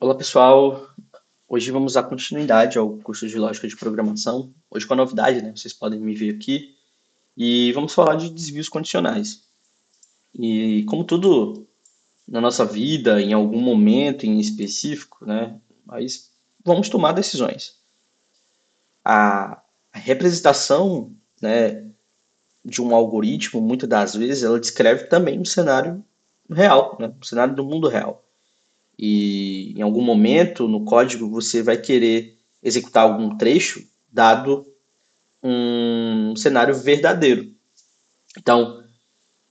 Olá pessoal, hoje vamos dar continuidade ao curso de Lógica de Programação. Hoje com a novidade, né? Vocês podem me ver aqui. E vamos falar de desvios condicionais. E como tudo na nossa vida, em algum momento em específico, né? Mas vamos tomar decisões. A representação, né, de um algoritmo, muitas das vezes, ela descreve também um cenário real, né? Um cenário do mundo real. E em algum momento no código você vai querer executar algum trecho dado um cenário verdadeiro. Então,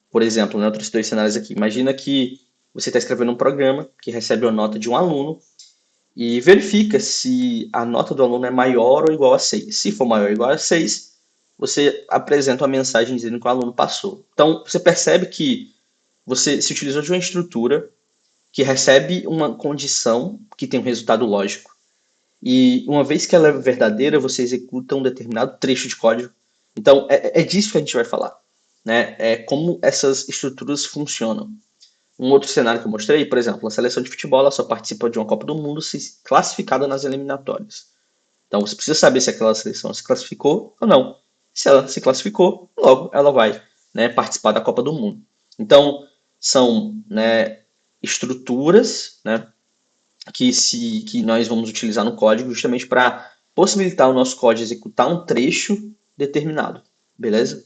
por exemplo, né, outros dois cenários aqui. Imagina que você está escrevendo um programa que recebe a nota de um aluno e verifica se a nota do aluno é maior ou igual a 6. Se for maior ou igual a 6, você apresenta uma mensagem dizendo que o aluno passou. Então, você percebe que você se utilizou de uma estrutura que recebe uma condição que tem um resultado lógico. E uma vez que ela é verdadeira, você executa um determinado trecho de código. Então, é disso que a gente vai falar. Né? É como essas estruturas funcionam. Um outro cenário que eu mostrei, por exemplo, a seleção de futebol ela só participa de uma Copa do Mundo se classificada nas eliminatórias. Então, você precisa saber se aquela seleção se classificou ou não. Se ela se classificou, logo ela vai, né, participar da Copa do Mundo. Então, são, né, estruturas, né, que nós vamos utilizar no código justamente para possibilitar o nosso código executar um trecho determinado, beleza?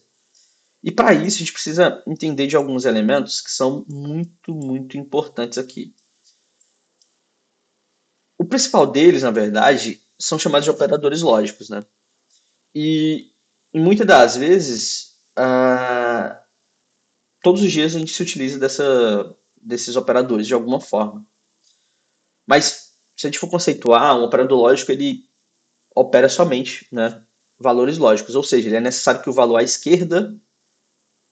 E para isso a gente precisa entender de alguns elementos que são muito, muito importantes aqui. O principal deles, na verdade, são chamados de operadores lógicos, né? E muitas das vezes, todos os dias a gente se utiliza desses operadores de alguma forma. Mas se a gente for conceituar, um operador lógico ele opera somente, né, valores lógicos, ou seja, ele é necessário que o valor à esquerda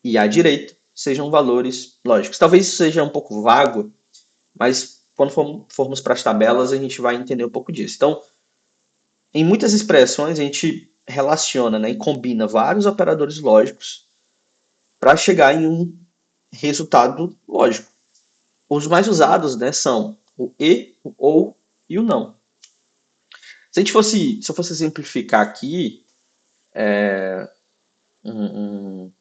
e à direita sejam valores lógicos. Talvez isso seja um pouco vago, mas quando formos para as tabelas a gente vai entender um pouco disso. Então, em muitas expressões a gente relaciona, né, e combina vários operadores lógicos para chegar em um resultado lógico. Os mais usados, né, são o e, o ou e o não. Se eu fosse exemplificar aqui um,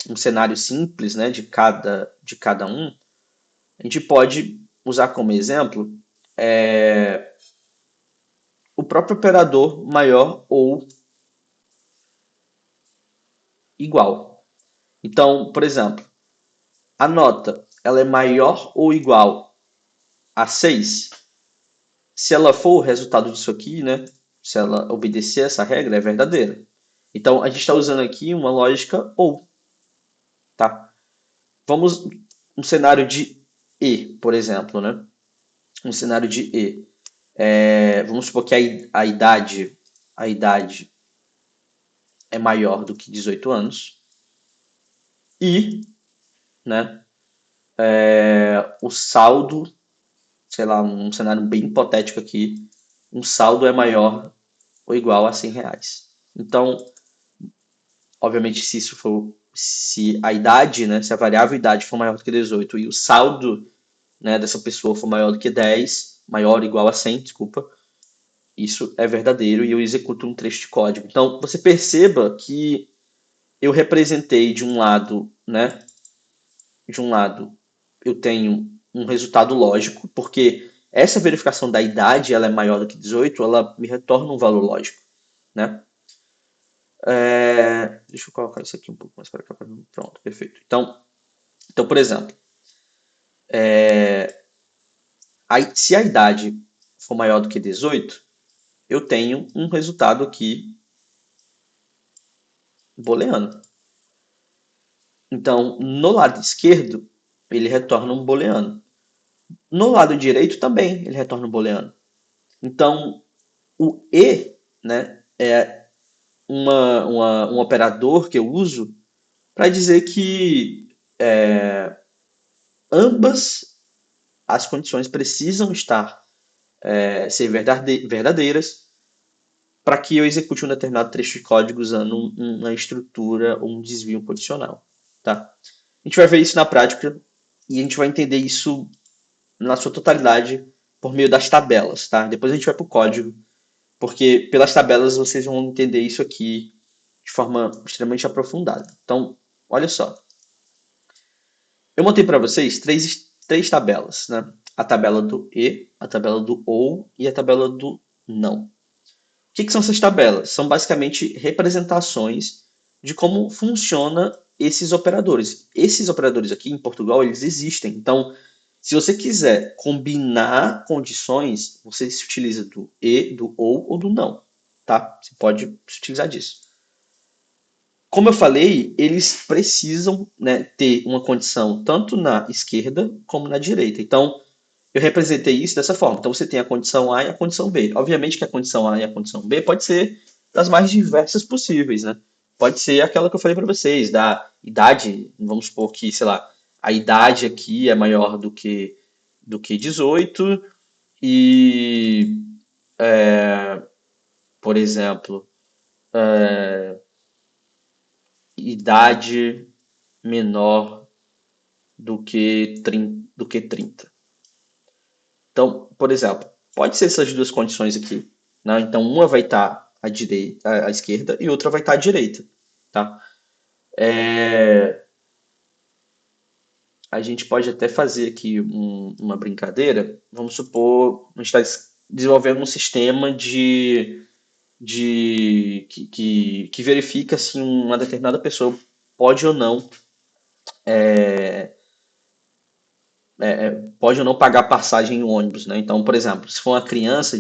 um cenário simples, né, de cada um, a gente pode usar como exemplo o próprio operador maior ou igual. Então, por exemplo, a nota ela é maior ou igual a 6. Se ela for o resultado disso aqui, né, se ela obedecer essa regra, é verdadeira. Então, a gente está usando aqui uma lógica ou, tá? Vamos um cenário de e, por exemplo, né? Um cenário de e. Vamos supor que a idade é maior do que 18 anos e, né, o saldo, sei lá, um cenário bem hipotético aqui, um saldo é maior ou igual a 100 reais. Então, obviamente, se a idade, né, se a variável idade for maior do que 18 e o saldo, né, dessa pessoa for maior do que 10, maior ou igual a 100, desculpa, isso é verdadeiro e eu executo um trecho de código. Então, você perceba que eu representei de um lado, né? De um lado, eu tenho um resultado lógico, porque essa verificação da idade ela é maior do que 18, ela me retorna um valor lógico, né? Deixa eu colocar isso aqui um pouco mais para cá. Pronto, perfeito. Então, por exemplo, se a idade for maior do que 18, eu tenho um resultado aqui booleano. Então, no lado esquerdo, ele retorna um booleano. No lado direito também ele retorna um booleano. Então, o e, né, é um operador que eu uso para dizer que ambas as condições precisam estar ser verdadeiras para que eu execute um determinado trecho de código usando uma estrutura ou um desvio condicional. Tá? A gente vai ver isso na prática e a gente vai entender isso na sua totalidade por meio das tabelas, tá? Depois a gente vai para o código, porque pelas tabelas vocês vão entender isso aqui de forma extremamente aprofundada. Então, olha só. Eu montei para vocês três tabelas, né? A tabela do e, a tabela do ou e a tabela do não. O que são essas tabelas? São basicamente representações de como funciona esses operadores. Esses operadores aqui em Portugal, eles existem. Então, se você quiser combinar condições, você se utiliza do e, do ou do não, tá? Você pode se utilizar disso. Como eu falei, eles precisam, né, ter uma condição tanto na esquerda como na direita. Então, eu representei isso dessa forma. Então, você tem a condição A e a condição B. Obviamente que a condição A e a condição B pode ser das mais diversas possíveis, né? Pode ser aquela que eu falei para vocês, da idade, vamos supor que, sei lá, a idade aqui é maior do que 18 e, por exemplo, idade menor do que 30. Então, por exemplo, pode ser essas duas condições aqui, né? Então, uma vai estar à direita, à esquerda e outra vai estar à direita, tá? A gente pode até fazer aqui uma brincadeira. Vamos supor, a gente está desenvolvendo um sistema que verifica se uma determinada pessoa pode ou não pode ou não pagar passagem em ônibus, né? Então, por exemplo, se for uma criança,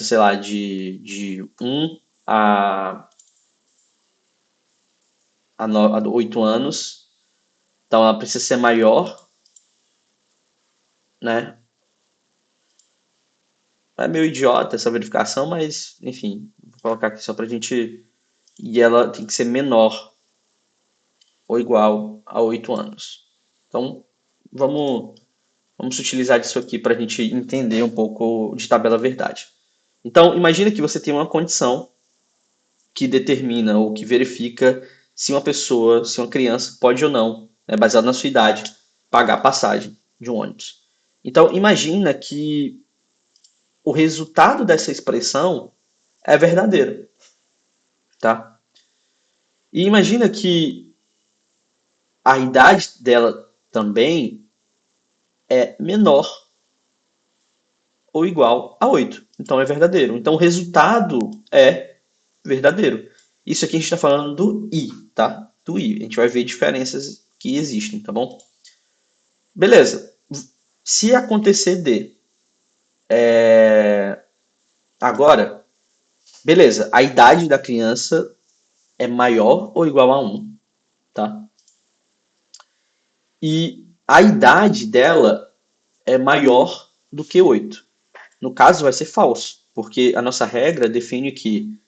sei lá, de 8 anos, então ela precisa ser maior, né? É meio idiota essa verificação, mas enfim, vou colocar aqui só pra gente. E ela tem que ser menor ou igual a 8 anos. Então, vamos, vamos utilizar disso aqui para a gente entender um pouco de tabela verdade. Então, imagina que você tem uma condição que determina ou que verifica se uma pessoa, se uma criança pode ou não, né, baseado na sua idade, pagar a passagem de um ônibus. Então, imagina que o resultado dessa expressão é verdadeiro, tá? E imagina que a idade dela também é menor ou igual a 8. Então é verdadeiro. Então o resultado é verdadeiro. Isso aqui a gente está falando do i, tá? Do i. A gente vai ver diferenças que existem, tá bom? Beleza. Se acontecer de agora, beleza. A idade da criança é maior ou igual a 1, tá? E a idade dela é maior do que 8. No caso, vai ser falso, porque a nossa regra define que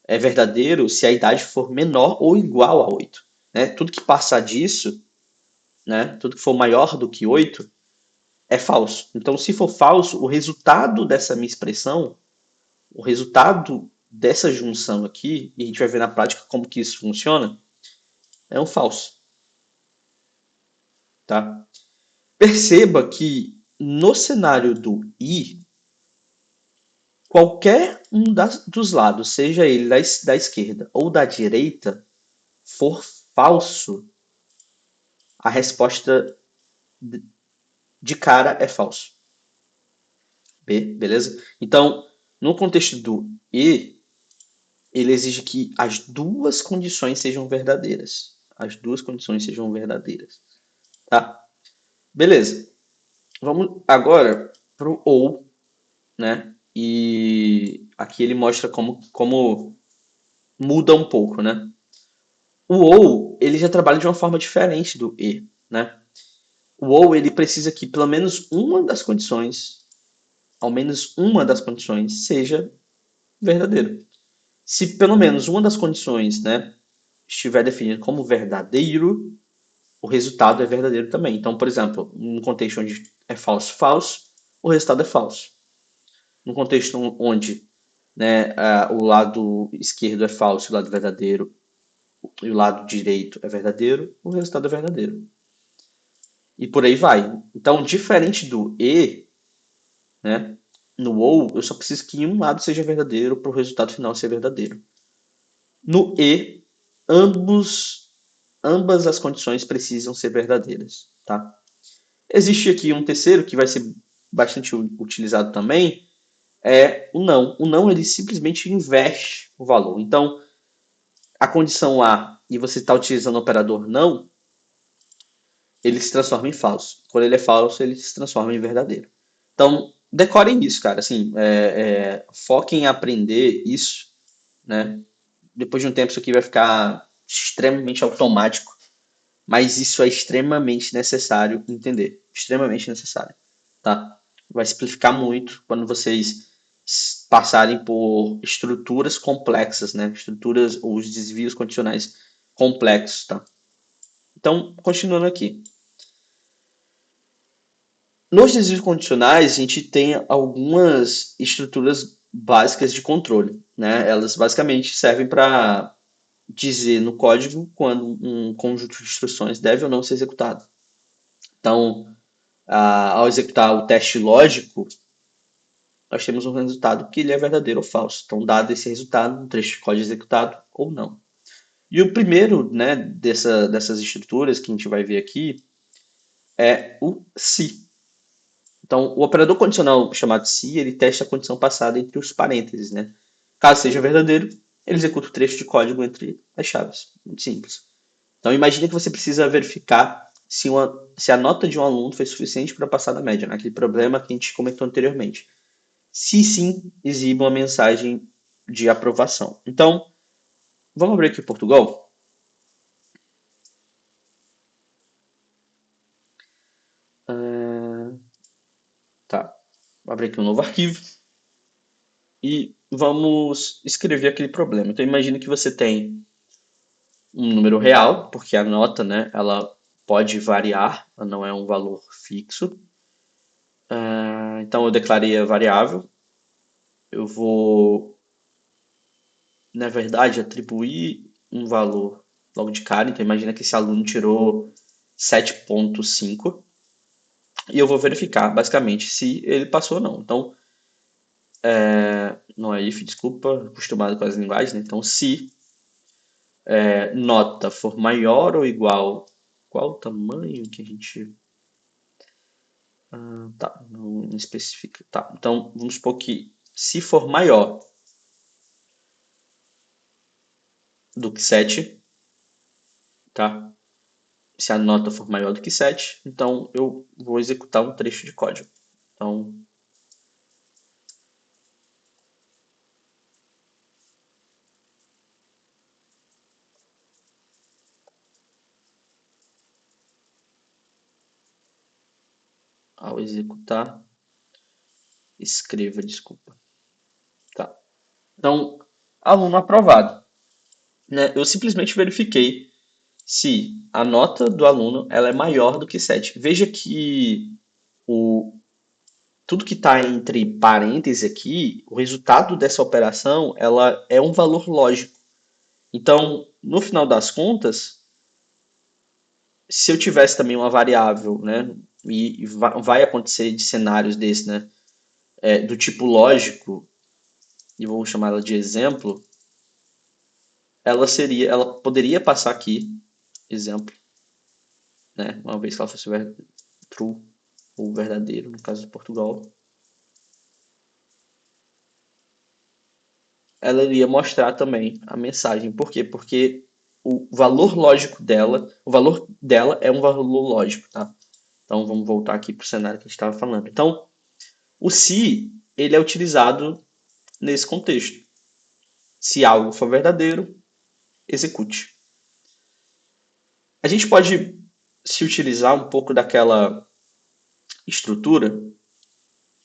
é verdadeiro se a idade for menor ou igual a 8. Né? Tudo que passar disso, né? Tudo que for maior do que 8 é falso. Então, se for falso, o resultado dessa minha expressão, o resultado dessa junção aqui, e a gente vai ver na prática como que isso funciona, é um falso. Tá? Perceba que no cenário do i, qualquer um dos lados, seja ele da esquerda ou da direita, for falso, a resposta de cara é falso. Beleza? Então, no contexto do e, ele exige que as duas condições sejam verdadeiras. As duas condições sejam verdadeiras. Tá? Beleza. Vamos agora para o ou, né? E aqui ele mostra como muda um pouco, né? O ou, ele já trabalha de uma forma diferente do e, né? O ou, ele precisa que pelo menos uma das condições, ao menos uma das condições, seja verdadeiro. Se pelo menos uma das condições, né, estiver definida como verdadeiro, o resultado é verdadeiro também. Então, por exemplo, num contexto onde é falso, falso, o resultado é falso. Num contexto onde, né, o lado esquerdo é falso, o lado verdadeiro, e o lado direito é verdadeiro, o resultado é verdadeiro. E por aí vai. Então, diferente do e, né? No ou, eu só preciso que um lado seja verdadeiro para o resultado final ser verdadeiro. No e, ambos, ambas as condições precisam ser verdadeiras, tá? Existe aqui um terceiro que vai ser bastante utilizado também, é o não. O não ele simplesmente inverte o valor. Então, a condição A e você está utilizando o operador não, ele se transforma em falso. Quando ele é falso, ele se transforma em verdadeiro. Então, decorem isso, cara. Assim, foquem em aprender isso, né? Depois de um tempo, isso aqui vai ficar extremamente automático, mas isso é extremamente necessário entender. Extremamente necessário, tá? Vai simplificar muito quando vocês passarem por estruturas complexas, né? Estruturas ou os desvios condicionais complexos, tá? Então, continuando aqui. Nos desvios condicionais, a gente tem algumas estruturas básicas de controle, né? Elas basicamente servem para dizer no código quando um conjunto de instruções deve ou não ser executado. Então, ao executar o teste lógico, nós temos um resultado que ele é verdadeiro ou falso. Então, dado esse resultado, um trecho de código é executado ou não. E o primeiro, né, dessas estruturas que a gente vai ver aqui é o se. Então, o operador condicional chamado se, ele testa a condição passada entre os parênteses, né? Caso seja verdadeiro, ele executa o trecho de código entre as chaves. Muito simples. Então, imagine que você precisa verificar se a nota de um aluno foi suficiente para passar da média, né? Aquele problema que a gente comentou anteriormente. Se sim, exiba uma mensagem de aprovação. Então, vamos abrir aqui o Portugal? Ah, tá. Vou abrir aqui um novo arquivo e vamos escrever aquele problema. Então, imagine que você tem um número real, porque a nota, né, ela pode variar, ela não é um valor fixo. Então, eu declarei a variável. Eu vou, na verdade, atribuir um valor logo de cara. Então, imagina que esse aluno tirou 7,5 e eu vou verificar, basicamente, se ele passou ou não. Então, não é if, desculpa, acostumado com as linguagens, né? Então, se nota for maior ou igual, qual o tamanho que a gente. Tá, não especifica. Tá, então vamos supor que se for maior do que 7, tá? Se a nota for maior do que 7, então eu vou executar um trecho de código. Então, ao executar, escreva, desculpa. Tá. Então, aluno aprovado, né? Eu simplesmente verifiquei se a nota do aluno ela é maior do que 7. Veja que o, tudo que está entre parênteses aqui, o resultado dessa operação, ela é um valor lógico. Então, no final das contas, se eu tivesse também uma variável, né, e vai acontecer de cenários desse, né, do tipo lógico, e vou chamar ela de exemplo, ela poderia passar aqui, exemplo, né, uma vez que ela fosse true ou verdadeiro, no caso de Portugal, ela iria mostrar também a mensagem. Por quê? Porque o valor lógico dela, o valor dela é um valor lógico, tá? Então vamos voltar aqui para o cenário que a gente estava falando. Então, o se ele é utilizado nesse contexto. Se algo for verdadeiro, execute. A gente pode se utilizar um pouco daquela estrutura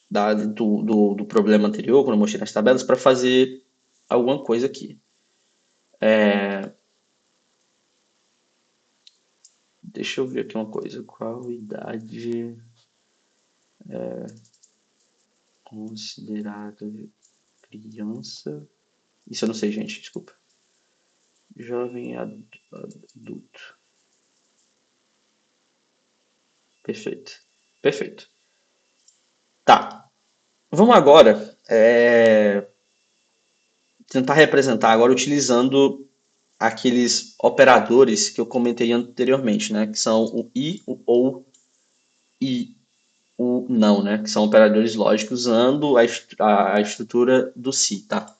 do problema anterior, quando eu mostrei nas tabelas, para fazer alguma coisa aqui. Deixa eu ver aqui uma coisa. Qual idade considerada criança? Isso eu não sei, gente, desculpa. Jovem adulto. Perfeito. Perfeito. Tá. Vamos agora tentar representar agora utilizando aqueles operadores que eu comentei anteriormente, né? Que são o e, o ou e o não, né? Que são operadores lógicos usando a estrutura do se, tá?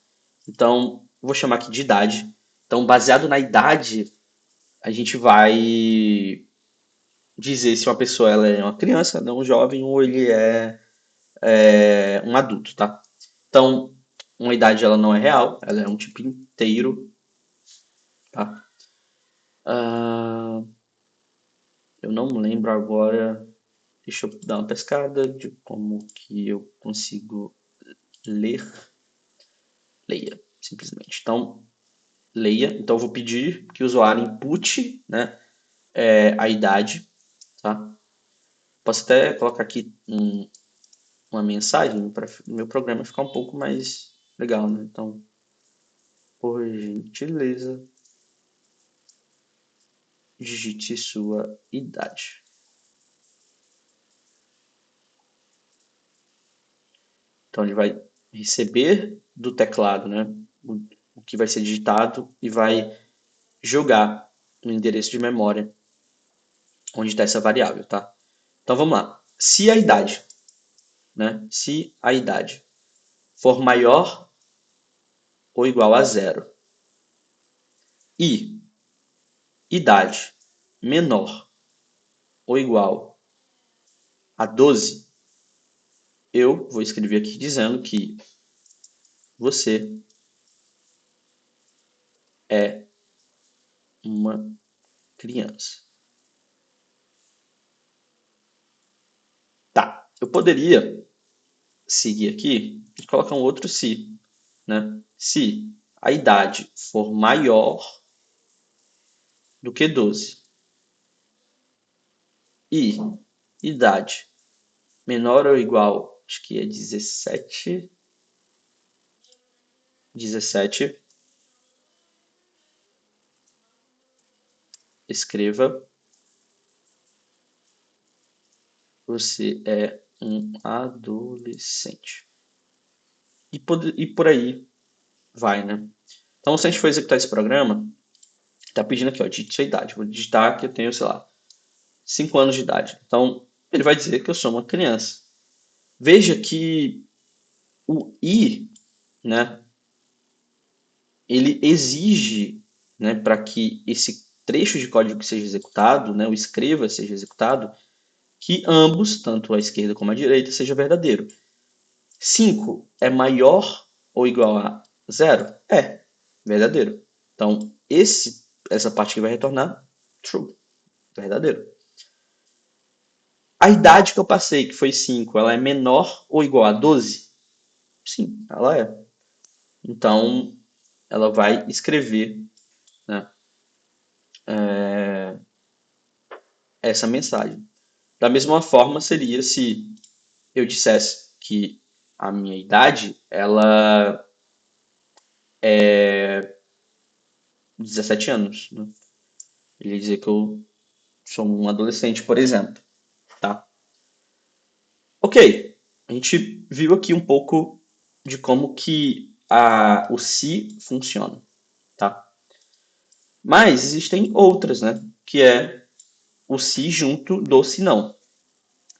Então, vou chamar aqui de idade. Então, baseado na idade, a gente vai dizer se uma pessoa ela é uma criança, não um jovem, ou ele é um adulto, tá? Então, uma idade ela não é real, ela é um tipo inteiro, tá? Ah, eu não lembro agora. Deixa eu dar uma pescada de como que eu consigo ler. Leia, simplesmente. Então, leia. Então, eu vou pedir que o usuário input, né, a idade, tá? Posso até colocar aqui uma mensagem para o meu programa ficar um pouco mais legal, né? Então, por gentileza, digite sua idade. Então, ele vai receber do teclado, né, o que vai ser digitado e vai jogar no endereço de memória onde está essa variável, tá? Então, vamos lá. Se a idade, né, se a idade for maior ou igual a zero e idade menor ou igual a 12, eu vou escrever aqui dizendo que você é uma criança. Tá, eu poderia seguir aqui e colocar um outro se, né? Se a idade for maior do que 12 e idade menor ou igual, acho que é 17, escreva, você é um adolescente. E por aí vai, né? Então, se a gente for executar esse programa, tá pedindo aqui, ó, digite sua idade. Vou digitar que eu tenho, sei lá, 5 anos de idade. Então, ele vai dizer que eu sou uma criança. Veja que o i, né, ele exige, né, para que esse trecho de código que seja executado, né, o escreva seja executado, que ambos, tanto a esquerda como a direita, seja verdadeiro. 5 é maior ou igual a zero? É verdadeiro. Então, essa parte que vai retornar, true, verdadeiro. A idade que eu passei, que foi 5, ela é menor ou igual a 12? Sim, ela é. Então, ela vai escrever, né, essa mensagem. Da mesma forma, seria se eu dissesse que a minha idade, ela é 17 anos. Né? Ele ia dizer que eu sou um adolescente, por exemplo. Tá? Ok, a gente viu aqui um pouco de como que o se funciona. Tá? Mas existem outras, né? Que é o se junto do se não.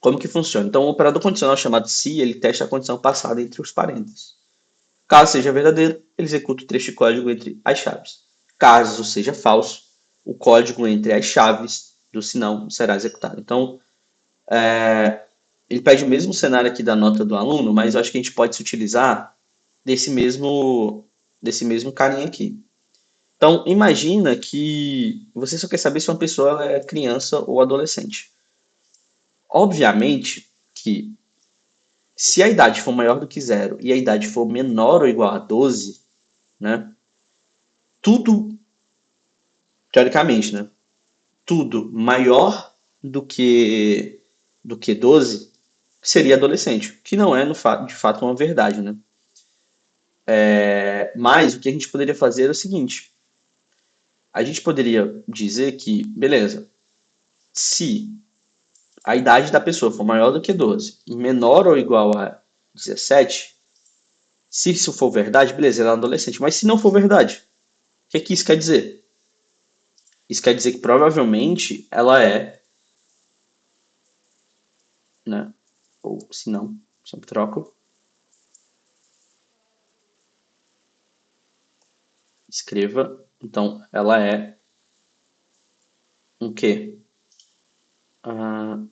Como que funciona? Então, o operador condicional chamado se, ele testa a condição passada entre os parênteses. Caso seja verdadeiro, ele executa o trecho de código entre as chaves. Caso seja falso, o código entre as chaves do senão será executado. Então, ele pede o mesmo cenário aqui da nota do aluno, mas eu acho que a gente pode se utilizar desse mesmo carinha aqui. Então, imagina que você só quer saber se uma pessoa é criança ou adolescente. Obviamente que se a idade for maior do que zero e a idade for menor ou igual a 12, né, tudo, teoricamente, né, tudo maior do que 12 seria adolescente, que não é de fato uma verdade, né? Mas o que a gente poderia fazer é o seguinte: a gente poderia dizer que, beleza, se a idade da pessoa for maior do que 12 e menor ou igual a 17, se isso for verdade, beleza, ela é adolescente. Mas se não for verdade, o que isso quer dizer? Isso quer dizer que provavelmente ela é, né? Ou se não, sempre troco. Escreva. Então, ela é um quê?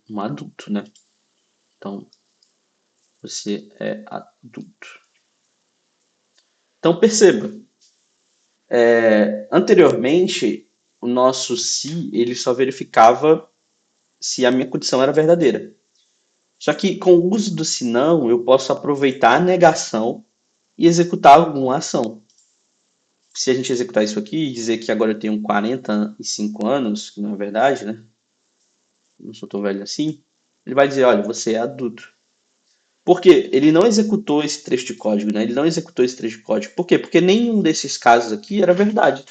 Um adulto, né? Então, você é adulto. Então, perceba. Anteriormente, o nosso se, ele só verificava se a minha condição era verdadeira. Só que com o uso do se não, eu posso aproveitar a negação e executar alguma ação. Se a gente executar isso aqui e dizer que agora eu tenho 45 anos, que não é verdade, né? Não sou tão velho assim, ele vai dizer, olha, você é adulto. Por quê? Ele não executou esse trecho de código, né? Ele não executou esse trecho de código. Por quê? Porque nenhum desses casos aqui era verdade.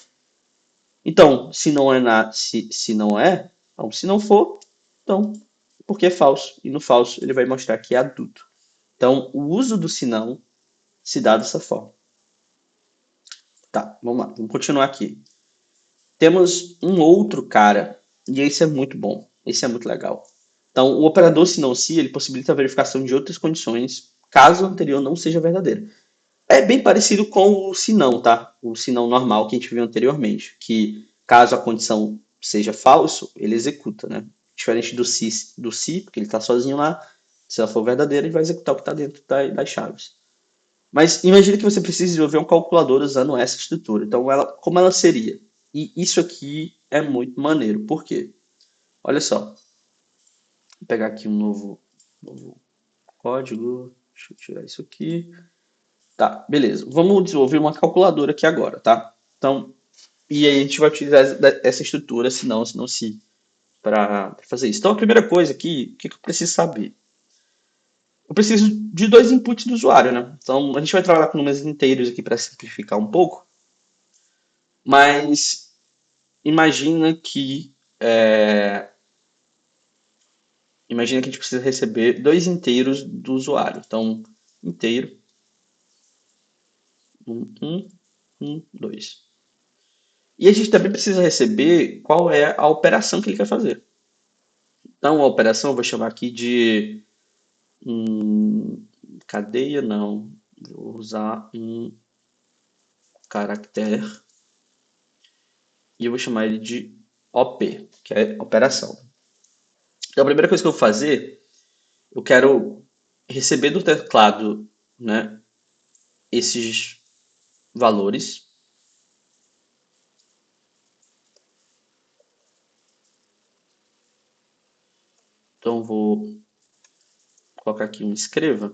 Então, se não é se não é, então, se não for, então, porque é falso. E no falso ele vai mostrar que é adulto. Então, o uso do se não se dá dessa forma. Tá, vamos lá, vamos continuar aqui. Temos um outro cara, e esse é muito bom, esse é muito legal. Então, o operador se não se, ele possibilita a verificação de outras condições, caso o anterior não seja verdadeiro. É bem parecido com o se não, tá? O se não normal que a gente viu anteriormente, que caso a condição seja falso, ele executa, né? Diferente do se, porque ele está sozinho lá, se ela for verdadeira, ele vai executar o que está dentro das chaves. Mas imagine que você precisa desenvolver um calculador usando essa estrutura. Então, como ela seria? E isso aqui é muito maneiro. Por quê? Olha só. Vou pegar aqui um novo código. Deixa eu tirar isso aqui. Tá, beleza. Vamos desenvolver uma calculadora aqui agora, tá? Então, e aí a gente vai utilizar essa estrutura, se não se, para fazer isso. Então, a primeira coisa aqui, o que eu preciso saber? Eu preciso de dois inputs do usuário, né? Então, a gente vai trabalhar com números inteiros aqui para simplificar um pouco, mas imagina que imagina que a gente precisa receber dois inteiros do usuário. Então, inteiro, dois. E a gente também precisa receber qual é a operação que ele quer fazer. Então, a operação eu vou chamar aqui de cadeia, não. Vou usar um caractere e eu vou chamar ele de OP, que é operação. Então, a primeira coisa que eu vou fazer, eu quero receber do teclado, né, esses valores. Então, vou colocar aqui um escreva,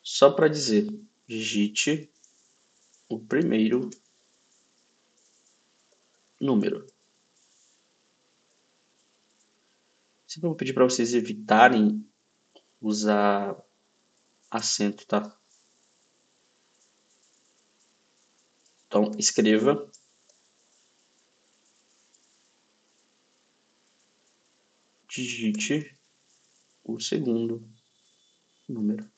só para dizer, digite o primeiro número. Sempre vou pedir para vocês evitarem usar acento, tá? Então, escreva digite o segundo número.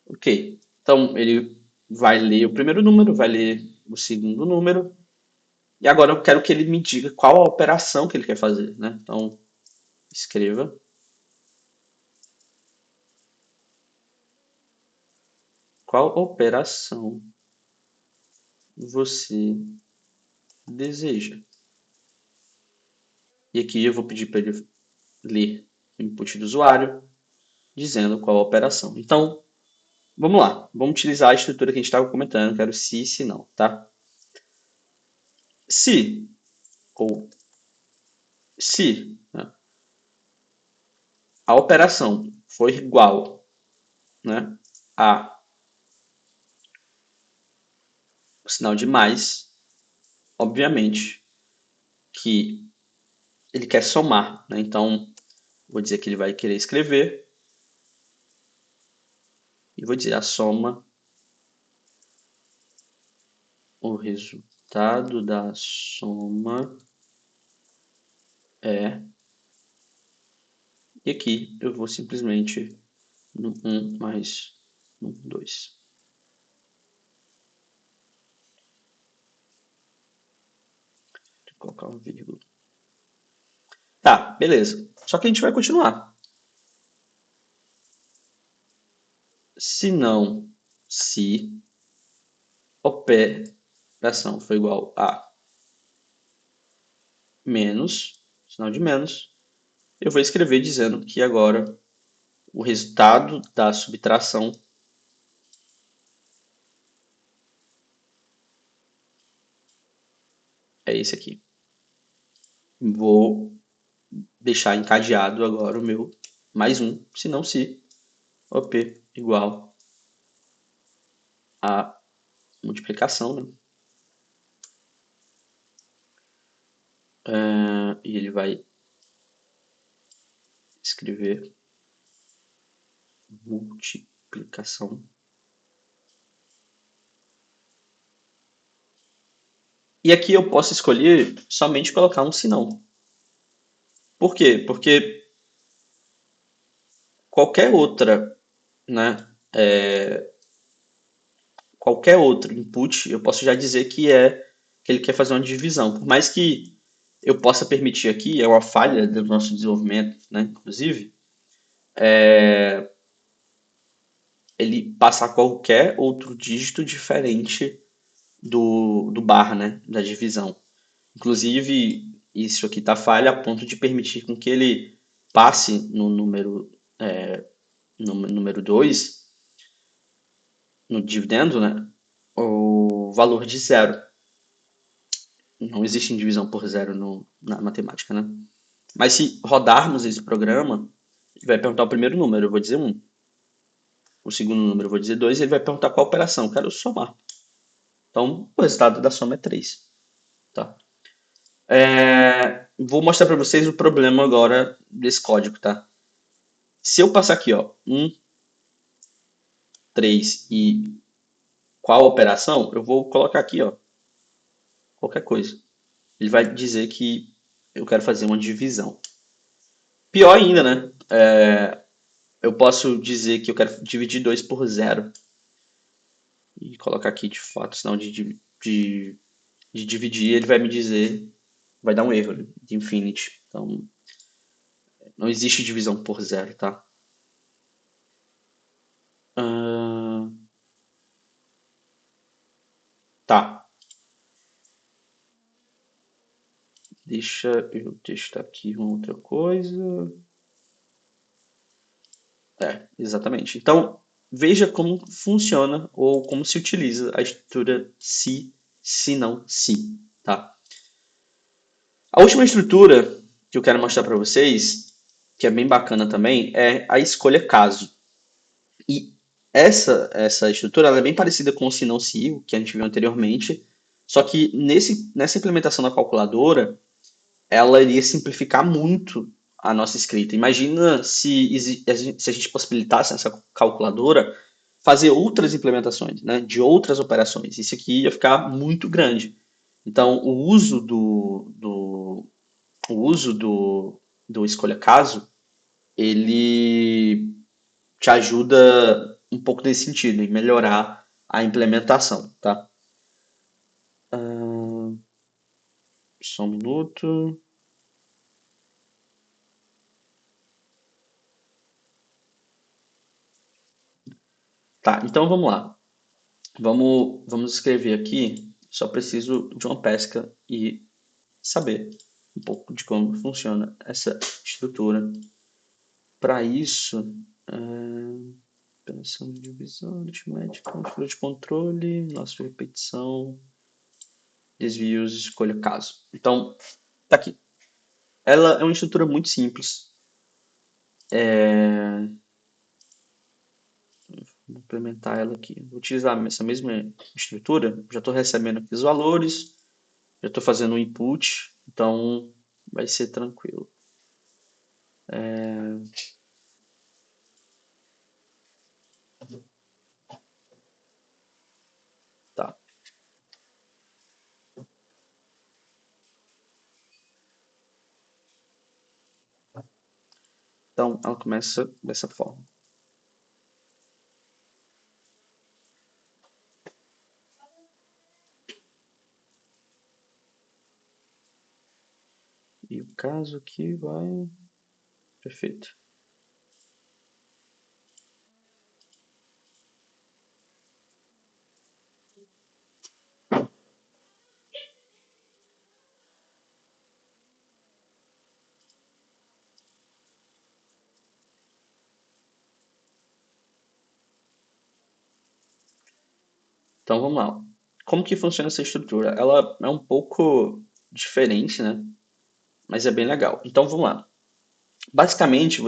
Ok. Então, ele vai ler o primeiro número, vai ler o segundo número. E agora eu quero que ele me diga qual a operação que ele quer fazer, né? Então, escreva qual operação você deseja. E aqui eu vou pedir para ele ler o input do usuário, dizendo qual a operação. Então, vamos lá. Vamos utilizar a estrutura que a gente estava comentando, que era o se não, tá? Se, ou se, né, a operação for igual, né, a o sinal de mais, obviamente que ele quer somar, né? Então, vou dizer que ele vai querer escrever e vou dizer a soma, o resultado da soma é E aqui eu vou simplesmente no 1 mais no 2. Vou colocar uma vírgula. Tá, beleza. Só que a gente vai continuar. Se não, se operação for igual a menos, sinal de menos, eu vou escrever dizendo que agora o resultado da subtração é esse aqui. Vou deixar encadeado agora o meu mais um, se não se OP igual a multiplicação, né? E ele vai escrever multiplicação. E aqui eu posso escolher somente colocar um senão. Por quê? Porque qualquer outra, né, qualquer outro input, eu posso já dizer que ele quer fazer uma divisão. Por mais que eu possa permitir aqui, é uma falha do nosso desenvolvimento, né, inclusive, ele passar qualquer outro dígito diferente do barra, né, da divisão. Inclusive, isso aqui está falha a ponto de permitir com que ele passe no número 2 no dividendo, né, o valor de zero. Não existe divisão por zero na matemática, né? Mas se rodarmos esse programa, ele vai perguntar o primeiro número, eu vou dizer um. O segundo número eu vou dizer 2 e ele vai perguntar qual operação, eu quero somar. Então, o resultado da soma é 3. Tá? Vou mostrar para vocês o problema agora desse código, tá? Se eu passar aqui, ó, 1, 3 e qual operação, eu vou colocar aqui, ó, qualquer coisa. Ele vai dizer que eu quero fazer uma divisão. Pior ainda, né? Eu posso dizer que eu quero dividir 2 por zero e colocar aqui de fato, senão de dividir, ele vai me dizer, vai dar um erro de infinity. Então, não existe divisão por zero, tá? Ah, tá, deixa eu testar aqui uma outra coisa. Exatamente. Então, veja como funciona ou como se utiliza a estrutura se não, se, tá? A última estrutura que eu quero mostrar para vocês, que é bem bacana também, é a escolha caso. E essa estrutura ela é bem parecida com o se não se, que a gente viu anteriormente, só que nessa implementação da calculadora, ela iria simplificar muito a nossa escrita. Imagina se a gente possibilitasse nessa calculadora fazer outras implementações, né, de outras operações. Isso aqui ia ficar muito grande. Então, o uso do escolha caso, ele te ajuda um pouco nesse sentido, em melhorar a implementação, tá? Só um minuto. Tá, então vamos lá. Vamos escrever aqui. Só preciso de uma pesca e saber um pouco de como funciona essa estrutura. Para isso, operação de divisão, aritmética, estrutura de controle, nossa de repetição, desvios, escolha caso. Então, tá aqui. Ela é uma estrutura muito simples. Vou implementar ela aqui. Vou utilizar essa mesma estrutura. Já estou recebendo aqui os valores, já estou fazendo o input, então vai ser tranquilo. Tá. Então, Então, ela começa dessa forma. E o caso aqui vai... Perfeito. Então, vamos lá. Como que funciona essa estrutura? Ela é um pouco diferente, né? Mas é bem legal. Então, vamos lá. Basicamente,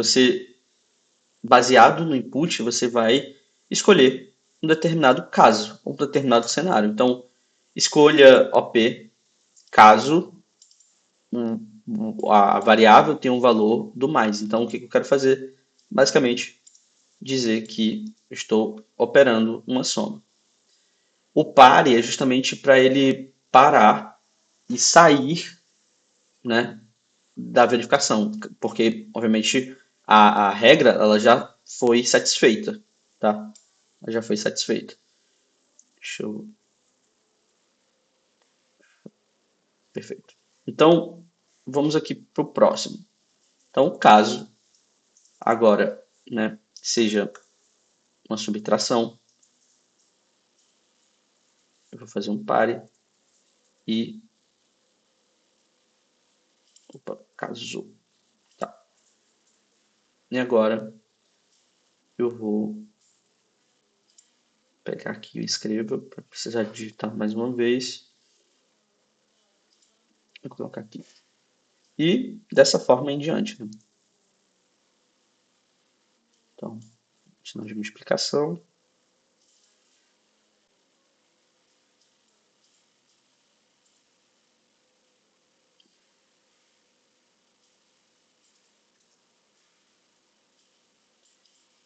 baseado no input, você vai escolher um determinado caso, um determinado cenário. Então, escolha OP caso a variável tenha um valor do mais. Então, o que eu quero fazer? Basicamente, dizer que eu estou operando uma soma. O pare é justamente para ele parar e sair, né, da verificação, porque, obviamente, a regra ela já foi satisfeita, tá? Ela já foi satisfeita. Deixa eu... Perfeito. Então, vamos aqui para o próximo. Então, caso agora, né, seja uma subtração, eu vou fazer um pare e... Opa, casou. Tá. E agora eu vou pegar aqui e escreva para precisar digitar mais uma vez. Vou colocar aqui. E dessa forma em diante, né? Então, sinal de multiplicação.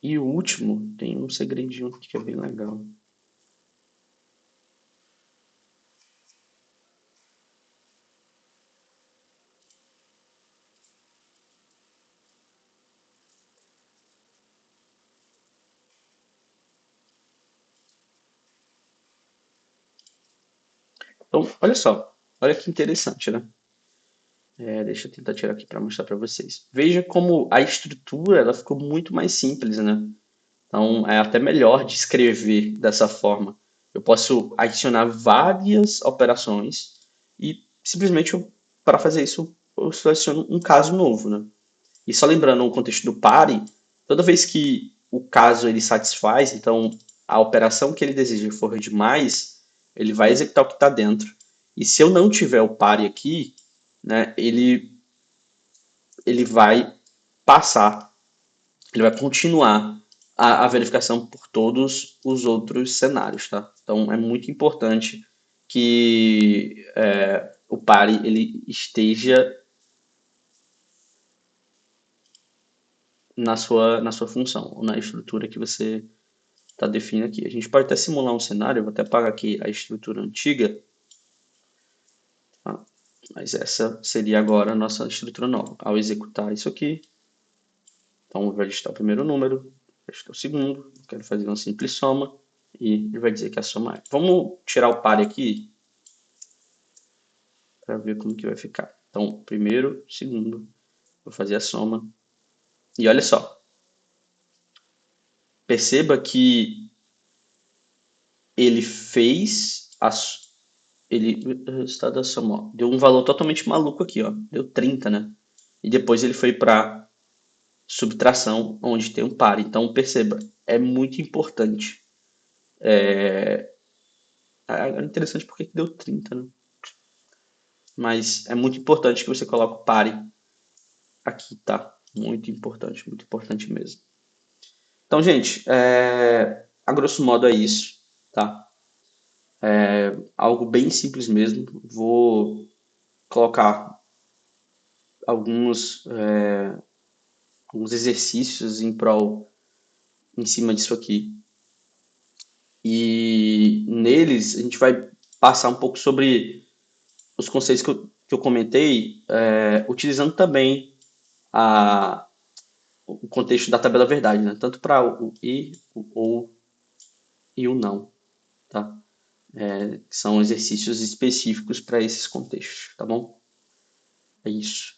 E o último tem um segredinho aqui que é bem legal. Então, olha só. Olha que interessante, né? Deixa eu tentar tirar aqui para mostrar para vocês. Veja como a estrutura ela ficou muito mais simples, né? Então, é até melhor de escrever dessa forma. Eu posso adicionar várias operações e simplesmente para fazer isso eu seleciono um caso novo, né? E só lembrando o contexto do pare, toda vez que o caso ele satisfaz, então a operação que ele deseja for demais, ele vai executar o que está dentro. E se eu não tiver o pare aqui, né, ele vai passar, ele vai continuar a verificação por todos os outros cenários, tá? Então é muito importante que o pare ele esteja na sua função, ou na estrutura que você está definindo aqui. A gente pode até simular um cenário, eu vou até apagar aqui a estrutura antiga, tá? Mas essa seria agora a nossa estrutura nova. Ao executar isso aqui, então vai listar o primeiro número, vai listar o segundo, quero fazer uma simples soma, e ele vai dizer que a soma é. Vamos tirar o pare aqui, para ver como que vai ficar. Então, primeiro, segundo, vou fazer a soma, e olha só, perceba que ele fez o resultado da soma, ó, deu um valor totalmente maluco aqui, ó, deu 30, né? E depois ele foi para subtração, onde tem um par. Então, perceba, é muito importante. É interessante porque deu 30, né? Mas é muito importante que você coloque o pare aqui, tá? Muito importante mesmo. Então, gente, a grosso modo é isso, tá? Algo bem simples mesmo. Vou colocar alguns, alguns exercícios em cima disso aqui. E neles a gente vai passar um pouco sobre os conceitos que eu comentei, utilizando também a, o contexto da tabela verdade, né? Tanto para o e, o ou e o não, tá? São exercícios específicos para esses contextos, tá bom? É isso.